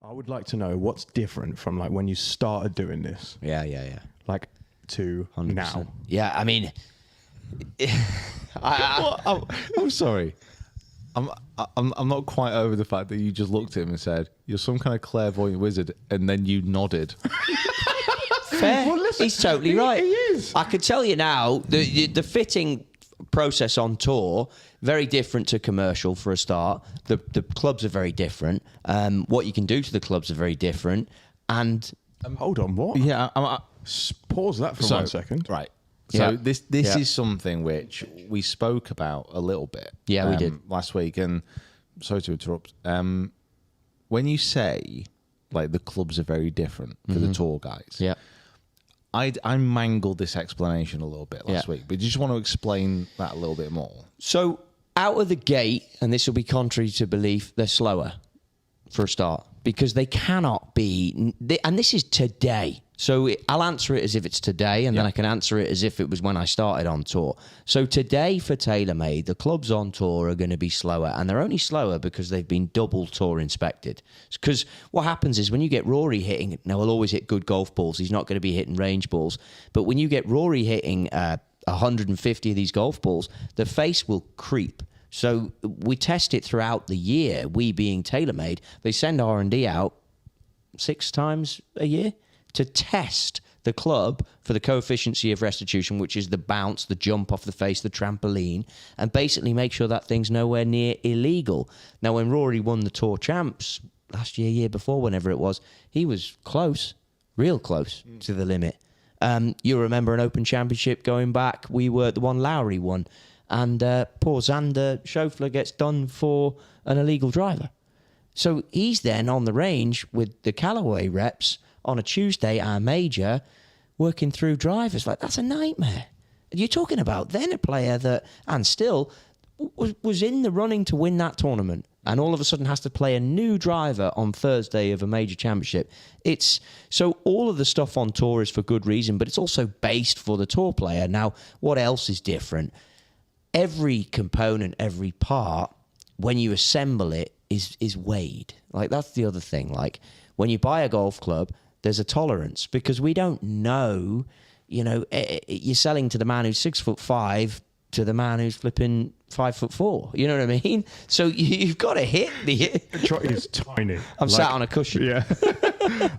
I would like to know what's different from like when you started doing this. Yeah. Like to 100%. now. Yeah, I mean, I'm sorry. I'm not quite over the fact that you just looked at him and said, "You're some kind of clairvoyant wizard," and then you nodded. Fair. Well, listen, He's totally right. He is. I could tell you now, the fitting process on tour, very different to commercial for a start. The clubs are very different. What you can do to the clubs are very different. And Hold on, what? Yeah, Pause that for 1 second. Right. So Yeah. this is something which we spoke about a little bit. Yeah, we did. Last week. And sorry to interrupt. When you say like the clubs are very different for the tour guys, yeah. I mangled this explanation a little bit last Yeah. week, but do you just want to explain that a little bit more? So out of the gate, and this will be contrary to belief, they're slower for a start because they cannot be. And this is today. So I'll answer it as if it's today, and then I can answer it as if it was when I started on tour. So today for TaylorMade, the clubs on tour are going to be slower, and they're only slower because they've been double tour inspected. Because what happens is when you get Rory hitting, now he'll always hit good golf balls. He's not going to be hitting range balls. But when you get Rory hitting 150 of these golf balls, the face will creep. So we test it throughout the year, we being TaylorMade. They send R&D out 6 times a year to test the club for the coefficient of restitution, which is the bounce, the jump off the face, the trampoline, and basically make sure that thing's nowhere near illegal. Now, when Rory won the Tour Champs last year before, whenever it was, he was close, real close to the limit. You remember an Open Championship going back, we were the one Lowry won, and poor Xander Schauffele gets done for an illegal driver. So he's then on the range with the Callaway reps on a Tuesday, our major, working through drivers. Like, that's a nightmare. You're talking about then a player that, and still, was in the running to win that tournament, and all of a sudden has to play a new driver on Thursday of a major championship. So all of the stuff on tour is for good reason, but it's also based for the tour player. Now, what else is different? Every component, every part, when you assemble it, is weighed. Like, that's the other thing. Like, when you buy a golf club, there's a tolerance because we don't know, you're selling to the man who's 6'5" to the man who's flipping 5'4". You know what I mean? So you've got to hit the. Trottie is tiny. I'm sat on a cushion. Yeah.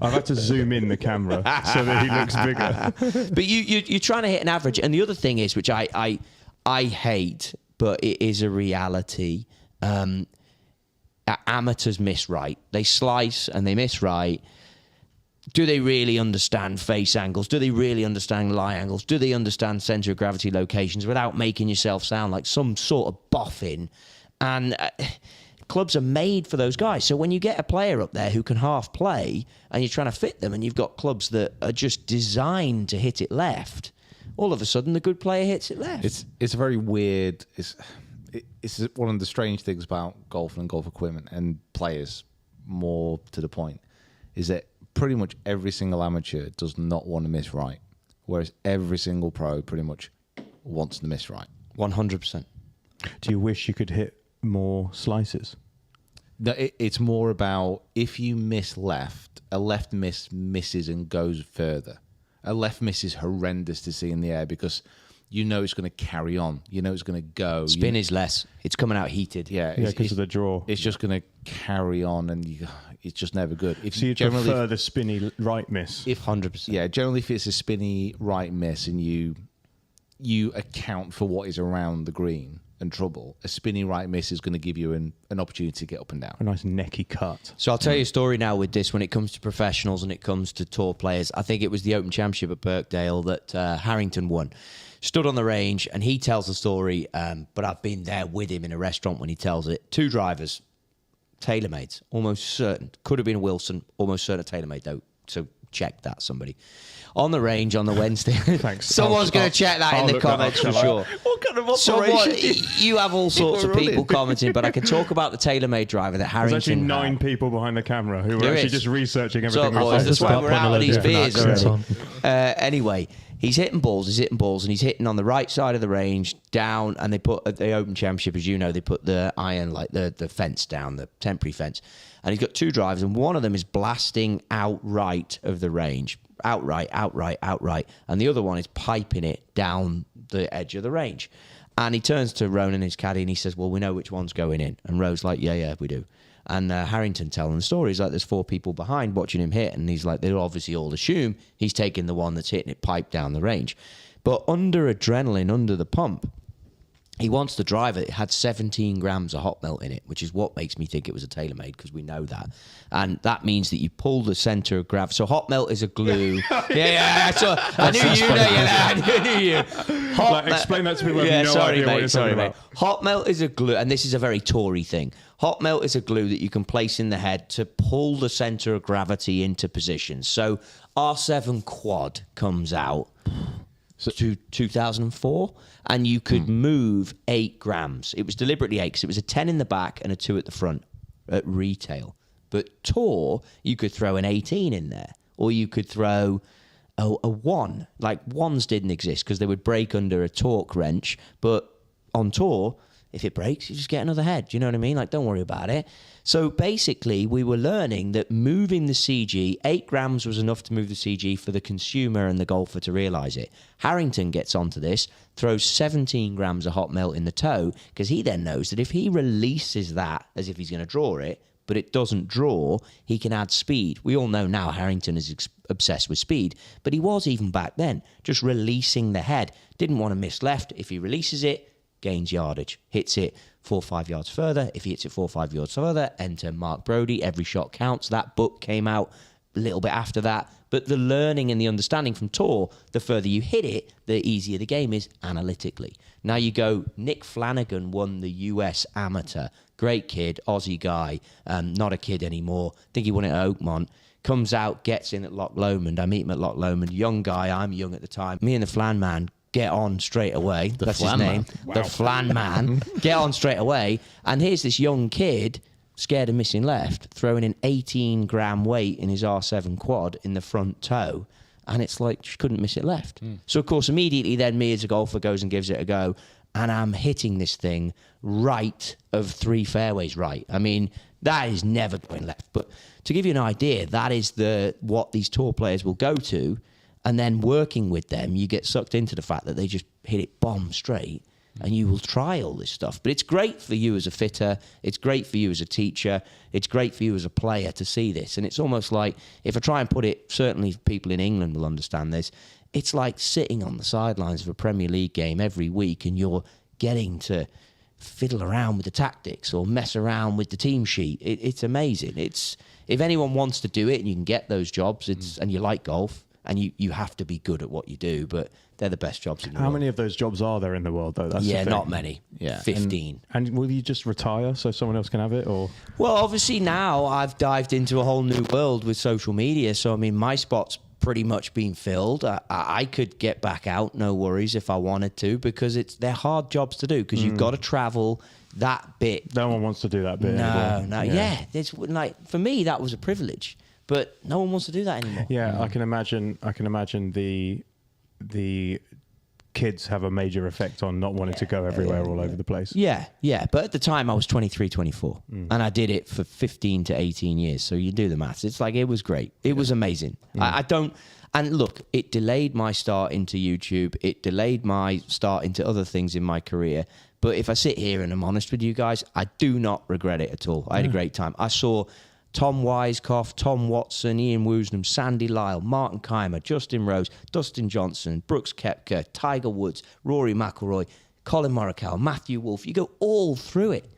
I've had to zoom in the camera so that he looks bigger. But you're trying to hit an average. And the other thing is, which I hate, but it is a reality. Amateurs miss right. They slice and they miss right. Do they really understand face angles? Do they really understand lie angles? Do they understand centre of gravity locations without making yourself sound like some sort of boffin? And clubs are made for those guys. So when you get a player up there who can half play and you're trying to fit them and you've got clubs that are just designed to hit it left, all of a sudden the good player hits it left. It's a very weird. It's one of the strange things about golf and golf equipment and players, more to the point, is that pretty much every single amateur does not want to miss right, whereas every single pro pretty much wants to miss right. 100%. Do you wish you could hit more slices? No, it's more about if you miss left, a left miss misses and goes further. A left miss is horrendous to see in the air because you know it's going to carry on. You know it's going to go. Spin is less. It's coming out heated. Yeah, because of the draw. It's just going to carry on, and it's just never good. So you prefer the spinny right miss? 100%. Yeah, generally if it's a spinny right miss and you account for what is around the green and trouble, a spinny right miss is going to give you an opportunity to get up and down. A nice necky cut. So I'll tell you a story now with this when it comes to professionals and it comes to tour players. I think it was the Open Championship at Birkdale that Harrington won. Stood on the range and he tells the story, but I've been there with him in a restaurant when he tells it. 2 drivers, TaylorMades, almost certain. Could have been a Wilson, almost certain TaylorMade though. So check that, somebody. On the range on the Wednesday. Thanks. Someone's going to check that in the comments for sure. What kind of operation? You have all sorts of people commenting, but I can talk about the TaylorMade driver that Harrington There's actually 9 had. people behind the camera who are There actually is. just researching everything. So, boys, that's why we're out of these beers already. on. Anyway, he's hitting balls, and he's hitting on the right side of the range, down, and they put, at the Open Championship, as you know, they put the iron, like the fence down, the temporary fence. And he's got 2 drivers, and one of them is blasting outright of the range. Outright. And the other one is piping it down the edge of the range. And he turns to Ronan, his caddy, and he says, well, we know which one's going in. And Ro's like, yeah, we do. And Harrington telling the story, he's like, there's 4 people behind watching him hit. And he's like, they'll obviously all assume he's taking the one that's hitting it pipe down the range. But under adrenaline, under the pump, he wants the driver. It had 17 grams of hot melt in it, which is what makes me think it was a TaylorMade, because we know that. And that means that you pull the center of gravity. So hot melt is a glue. yeah. So I knew you. I knew you. Explain that to people who have no idea what you're talking about. Hot melt is a glue, and this is a very Tory thing. Hot melt is a glue that you can place in the head to pull the center of gravity into position. So R7 quad comes out. To 2004, and you could move 8 grams. It was deliberately 8 because it was a 10 in the back and a 2 at the front at retail. But Tour, you could throw an 18 in there, or you could throw a 1. Like, 1s didn't exist because they would break under a torque wrench. But on Tour, if it breaks, you just get another head. Do you know what I mean? Like, don't worry about it. So basically, we were learning that moving the CG, 8 grams was enough to move the CG for the consumer and the golfer to realise it. Harrington gets onto this, throws 17 grams of hot melt in the toe, because he then knows that if he releases that as if he's going to draw it, but it doesn't draw, he can add speed. We all know now Harrington is obsessed with speed, but he was even back then, just releasing the head. Didn't want to miss left. If he releases it, gains yardage, hits it 4 or 5 yards further. If he hits it 4 or 5 yards further, enter Mark Brodie. Every shot counts. That book came out a little bit after that. But the learning and the understanding from Tour, the further you hit it, the easier the game is analytically. Now you go, Nick Flanagan won the US Amateur. Great kid, Aussie guy, not a kid anymore. I think he won it at Oakmont. Comes out, gets in at Loch Lomond. I meet him at Loch Lomond. Young guy, I'm young at the time. Me and the Flanman get on straight away. That's his name. Wow. The Flanman. Get on straight away. And here's this young kid, scared of missing left, throwing an 18-gram weight in his R7 quad in the front toe. And it's like, just couldn't miss it left. So, of course, immediately then me as a golfer goes and gives it a go. And I'm hitting this thing right of 3 fairways right. I mean, that is never going left. But to give you an idea, that is what these Tour players will go to. And then working with them, you get sucked into the fact that they just hit it bomb straight, and you will try all this stuff. But it's great for you as a fitter. It's great for you as a teacher. It's great for you as a player to see this. And it's almost like, if I try and put it, certainly people in England will understand this, it's like sitting on the sidelines of a Premier League game every week, and you're getting to fiddle around with the tactics or mess around with the team sheet. It's amazing. If anyone wants to do it and you can get those jobs, and you like golf, and you have to be good at what you do, but they're the best jobs in the world. How many of those jobs are there in the world, though? That's the thing. Not many. Yeah. 15. And will you just retire so someone else can have it? Or Well, obviously now I've dived into a whole new world with social media. So, I mean, my spot's pretty much been filled. I could get back out, no worries, if I wanted to, because they're hard jobs to do, because you've got to travel that bit. No one wants to do that bit anymore. No. Yeah. It's like, for me, that was a privilege. But no one wants to do that anymore. Yeah, I can imagine the kids have a major effect on not wanting to go everywhere all over the place. Yeah. But at the time, I was 23, 24. And I did it for 15 to 18 years. So you do the maths. It's like, it was great. It was amazing. And look, it delayed my start into YouTube. It delayed my start into other things in my career. But if I sit here and I'm honest with you guys, I do not regret it at all. I had a great time. I saw Tom Weiskopf, Tom Watson, Ian Woosnam, Sandy Lyle, Martin Keimer, Justin Rose, Dustin Johnson, Brooks Koepka, Tiger Woods, Rory McIlroy, Colin Morikawa, Matthew Wolff. You go all through it.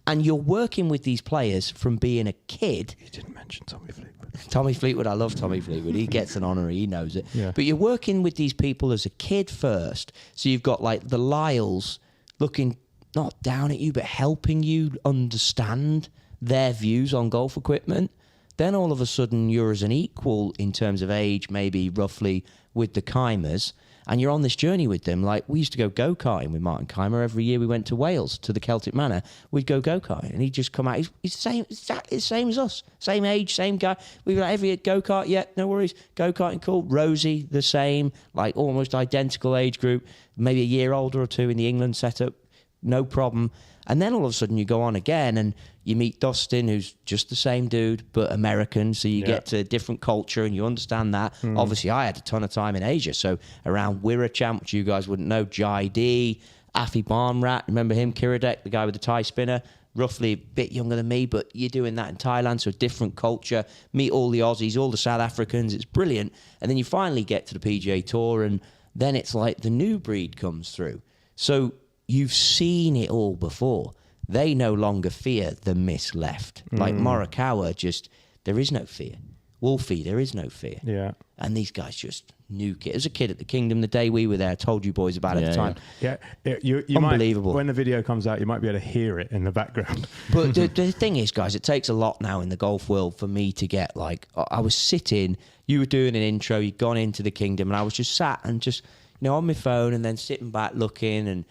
And you're working with these players from being a kid. You didn't mention Tommy Fleetwood. Tommy Fleetwood, I love Tommy Fleetwood. He gets an honour, he knows it. Yeah. But you're working with these people as a kid first. So you've got like the Lyles looking not down at you, but helping you understand their views on golf equipment. Then all of a sudden you're as an equal in terms of age, maybe roughly, with the Keimers, and you're on this journey with them. Like, we used to go go-karting with Martin Keimer. Every year we went to Wales, to the Celtic Manor. We'd go go-karting, and he'd just come out. He's the same, exactly the same as us. Same age, same guy. We were like, every year, go-kart, yeah, no worries. Go-karting, cool. Rosie, the same, like almost identical age group. Maybe a year older or two in the England setup. No problem. And then all of a sudden you go on again and you meet Dustin, who's just the same dude, but American. So you get to a different culture and you understand that. Obviously, I had a ton of time in Asia. So around Wirrachamp, which you guys wouldn't know, Jai D, Afi Barnrat, remember him? Kiradek, the guy with the Thai spinner, roughly a bit younger than me, but you're doing that in Thailand. So a different culture. Meet all the Aussies, all the South Africans. It's brilliant. And then you finally get to the PGA Tour and then it's like the new breed comes through. So you've seen it all before. They no longer fear the miss left. Like Morikawa, just, there is no fear. Wolfie, there is no fear. Yeah. And these guys just nuke it. As a kid at the Kingdom, the day we were there, I told you boys about it at the time. Yeah, you Unbelievable. Might, when the video comes out, you might be able to hear it in the background. But the thing is, guys, it takes a lot now in the golf world for me to get, like, I was sitting, you were doing an intro, you'd gone into the Kingdom, and I was just sat and just, on my phone and then sitting back looking, and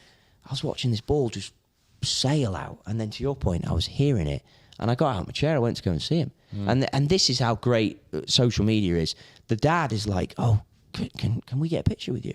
I was watching this ball just sail out. And then to your point, I was hearing it. And I got out of my chair. I went to go and see him. And this is how great social media is. The dad is like, oh, can we get a picture with you?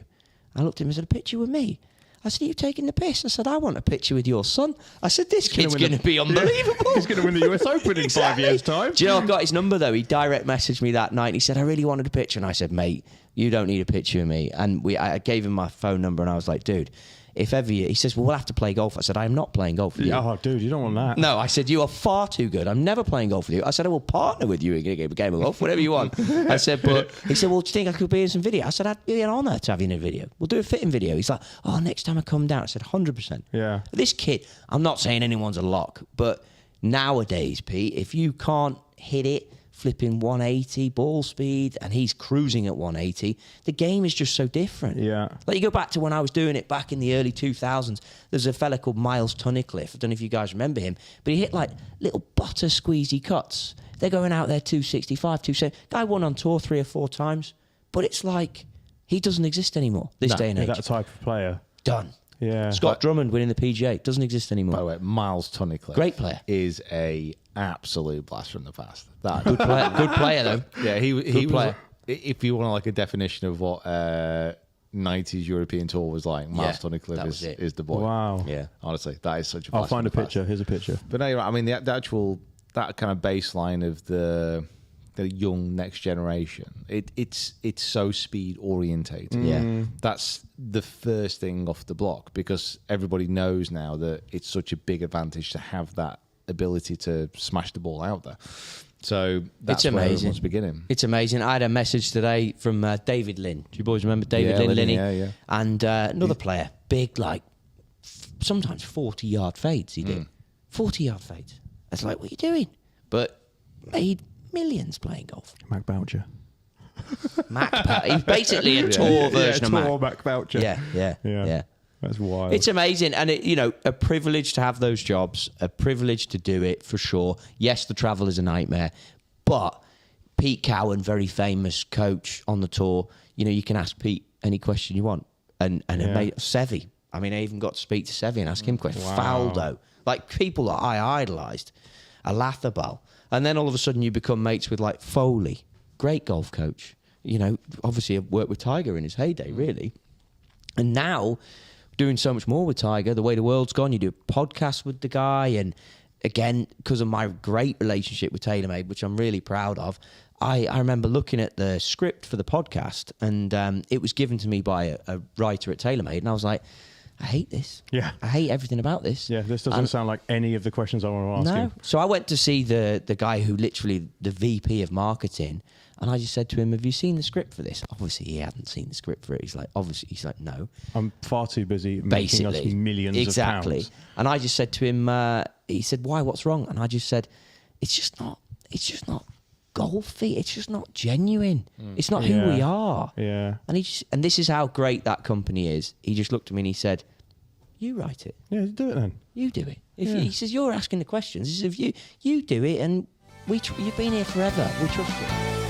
I looked at him and said, a picture with me? I said, are you taking the piss? I said, I want a picture with your son. I said, this kid's going to be unbelievable. Yeah, he's going to win the US Open in 5 years' time. Do you know, I've got his number, though. He direct messaged me that night. He said, I really wanted a picture. And I said, mate, you don't need a picture of me. And I gave him my phone number, and I was like, dude, if ever he says, well, we'll have to play golf. I said, I am not playing golf with you. Oh, dude, you don't want that. No, I said, you are far too good. I'm never playing golf with you. I said, I will partner with you in a game of golf, whatever you want. I said, but he said, well, do you think I could be in some video? I said, I'd be an honour to have you in a video. We'll do a fitting video. He's like, oh, next time I come down. I said, 100%. Yeah. This kid, I'm not saying anyone's a lock, but nowadays, Pete, if you can't hit it, flipping 180 ball speed, and he's cruising at 180, the game is just so different. Yeah. Like, you go back to when I was doing it back in the early 2000s, there's a fella called Miles Tunnicliffe. I don't know if you guys remember him, but he hit like little butter squeezy cuts. They're going out there 265, 270. Guy won on tour 3 or 4 times, but it's like he doesn't exist anymore this day and age. That type of player. Done. Yeah. Scott Drummond winning the PGA doesn't exist anymore. By the way, Miles Tunnicliffe, Great player, is a absolute blast from the past. That good player though. Yeah, he was. player. If you want like a definition of what 90s European tour was like, Miles Tunnicliffe is the boy. Wow. Yeah. Honestly, that is such a. I'll blast find a from the picture. past. Here's a picture. But no, you're right. I mean, the actual that kind of baseline of the young next generation. It's so speed orientated. Yeah. That's the first thing off the block, because everybody knows now that it's such a big advantage to have that ability to smash the ball out there. So that's It's where amazing. everyone's beginning. It's amazing. I had a message today from David Lynn. Do you boys remember David Lynn? Lynn, Linny? yeah. And another player, big, like sometimes 40-yard fades he did. 40-yard fades. It's like, what are you doing? But made millions playing golf. Mac Boucher. He's basically a tour version of Mac. Tour Mac Boucher. Yeah. That's wild. It's amazing, and a privilege to have those jobs, a privilege to do it for sure. Yes, the travel is a nightmare, but Pete Cowan, very famous coach on the tour, you can ask Pete any question you want, and it made Seve. I mean, I even got to speak to Seve and ask him questions. Wow. Faldo, like people that I idolised, Alathabal, and then all of a sudden you become mates with like Foley, great golf coach. Obviously I've worked with Tiger in his heyday, really, and now doing so much more with Tiger, the way the world's gone, you do a podcast with the guy, and again, because of my great relationship with TaylorMade, which I'm really proud of, I remember looking at the script for the podcast, and it was given to me by a writer at TaylorMade, and I was like, I hate this. Yeah. I hate everything about this. Yeah, this doesn't sound like any of the questions I want to ask you. So I went to see the guy who literally, the VP of marketing, and I just said to him, have you seen the script for this? Obviously, he hadn't seen the script for it. He's like, no. I'm far too busy making us millions of pounds. And I just said to him, he said, why, what's wrong? And I just said, it's just not golfy. It's just not genuine. It's not who we are. Yeah. And this is how great that company is. He just looked at me and he said, you write it. Yeah, do it then. You do it. He says, you're asking the questions. He says, you do it, and you've been here forever. We trust you.